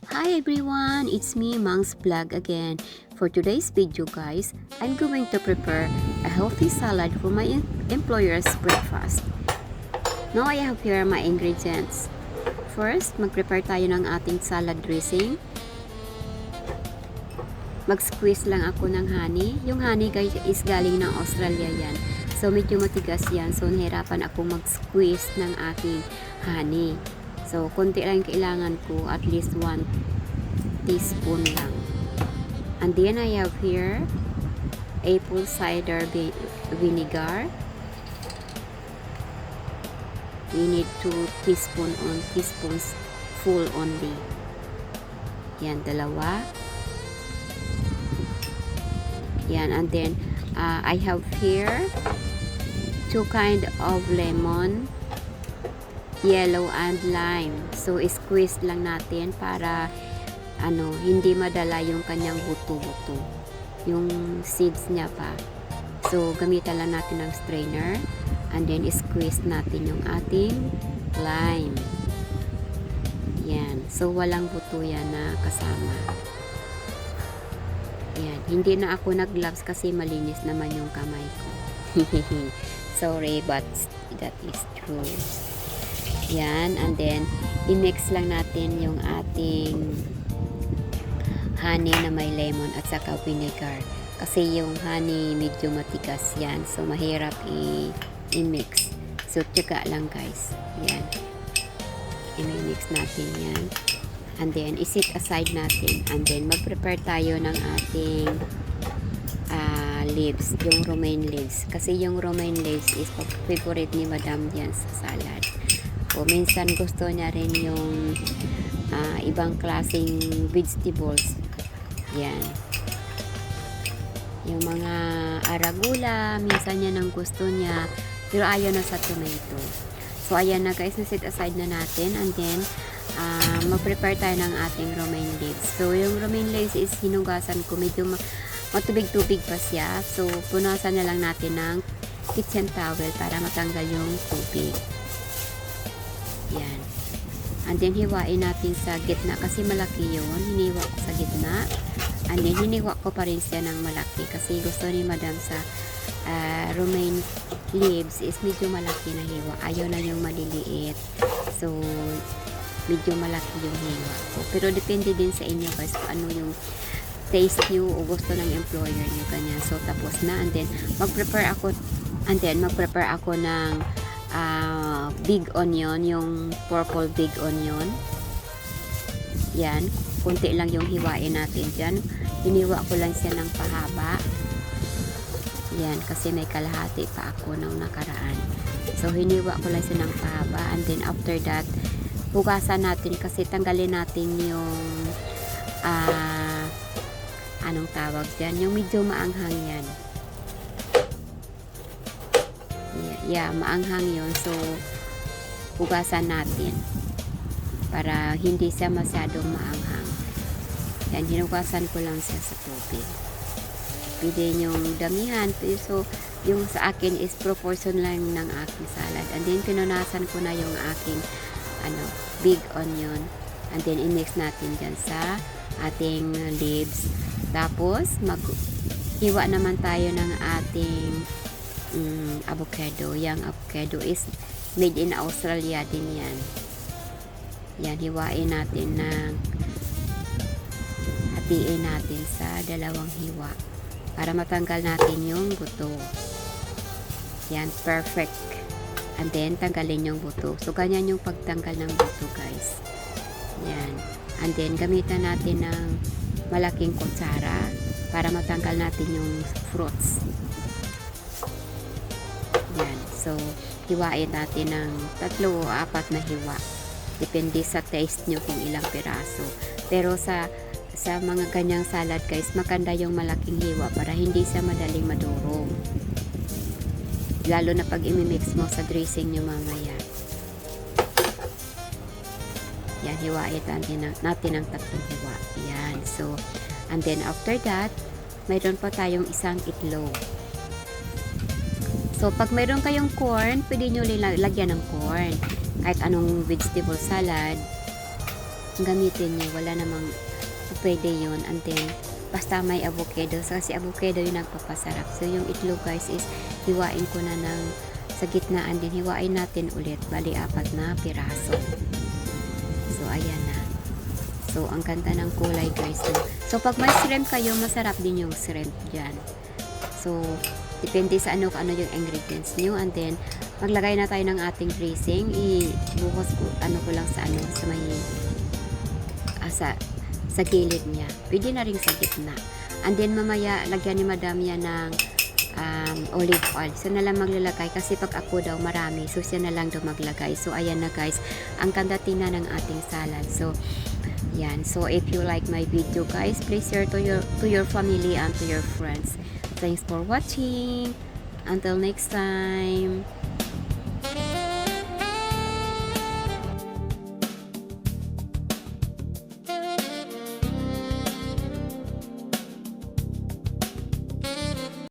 Hi everyone, it's me Mang's Vlog again. For today's video guys, I'm going to prepare a healthy salad for my employer's breakfast. Now I have here my ingredients. First, mag-prepare tayo ng ating salad dressing. Mag-squeeze lang ako ng honey. Yung honey guys is galing ng Australia yan. So medyo matigas yan. So nahirapan ako mag-squeeze ng aking honey. So konti lang kailangan ko, at least 1 teaspoon lang. And then I have here apple cider vinegar. We need 2 teaspoons full only. Yan, dalawa. Yan, and then I have here 2 kind of lemon, yellow and lime. So squeeze lang natin para hindi madala yung kanyang buto-buto, yung seeds niya pa. So gamitan lang natin ng strainer, and then squeeze natin yung ating lime. Yan, so walang buto yan na kasama. Yan, hindi na ako nag-gloves kasi malinis naman yung kamay ko. Sorry, but that is true. Yan, and then i-mix lang natin yung ating honey na may lemon at saka vinegar. Kasi yung honey medyo matigas yan, so mahirap i-mix. So tiyaga lang guys. Yan, i-mix natin yan. And then, isit aside natin. And then, mag-prepare tayo ng ating leaves, yung romaine leaves. Kasi yung romaine leaves is favorite ni Madam yan sa salad. O, minsan gusto niya rin yung ibang klaseng vegetables. Yan. Yung mga arugula, minsan yan ang gusto niya. Pero ayaw na sa tomato. So, ayan na guys, nasit aside na natin. And then, mag-prepare tayo ng ating romaine leaves. So, yung romaine leaves is hinugasan ko. Medyo matubig-tubig pa siya. So, punasan na lang natin ng kitchen towel para matanggal yung tubig. Yan. And then, hiwain natin sa gitna kasi malaki yun. Hiniwa ko sa gitna. And then, hiniwa ko pa rin siya ng malaki kasi gusto ni Madam sa romaine leaves is medyo malaki na hiwa. Ayaw na yung maliliit. So, medyo malaki yung hiwa ko. Pero depende din sa inyo guys kung ano yung taste nyo o gusto ng employer nyo, ganyan. So tapos na, and then mag-prepare ako ng big onion, yung purple big onion. Yan, kunti lang yung hiwain natin dyan. Hiniwa ko lang siya ng pahaba. Yan, kasi may kalahati pa ako nung nakaraan. So hiniwa ko lang siya ng pahaba, and then after that hugasan natin kasi tanggalin natin yung anong tawag dyan, yung medyo maanghang yan. Yeah, maanghang yun. So hugasan natin para hindi siya masyadong maanghang. Yan, hinugasan ko lang siya sa tubig. Pwede nyong damihan, so yung sa akin is proportion lang ng aking salad. And then pinunasan ko na yung aking big onion, and then i-mix natin dyan sa ating leaves. Tapos hiwa naman tayo ng ating avocado. Yung avocado is made in Australia din yan. Yan, hiwain natin hatiin natin sa dalawang hiwa para matanggal natin yung buto. Yan, perfect. And then, tanggalin yung buto. So, ganyan yung pagtanggal ng buto, guys. Yan. And then, gamitan natin ng malaking kutsara para matanggal natin yung fruits. Yan. So, hiwain natin ng 3 o 4 na hiwa. Depende sa taste nyo kung ilang piraso. Pero sa mga ganyang salad, guys, maganda yung malaking hiwa para hindi siya madaling madurog. Lalo na pag imimix mo sa dressing nyo mamaya. Yan, hiwain natin ng 3 hiwa. Yan. So, and then after that, mayroon pa tayong isang itlog. So, pag mayroon kayong corn, pwede nyo lagyan ng corn. Kahit anong vegetable salad, gamitin niyo. Wala namang pwede yun. And then, basta may avocado. So, kasi avocado yung nagpapasarap. So, yung itlog guys is hiwain ko na ng sa gitna and then hiwain natin ulit. Bali, 4 na piraso. So, ayan na. So, ang ganda ng kulay guys. So, pag may shrimp kayo, masarap din yung shrimp dyan. So, depende sa ano yung ingredients nyo. And then, maglagay na tayo ng ating dressing. Ibuhos ko, ko lang sa sa may, sa gilid niya. Pwede na rin sa gitna. And then, mamaya, lagyan ni madam yan ng olive oil. So, na lang maglalagay. Kasi pag ako daw marami, so siya na lang daw maglagay. So, ayan na guys. Ang ganda tingnan ng ating salad. So, yan. So, if you like my video guys, please share to your family and to your friends. Thanks for watching. Until next time.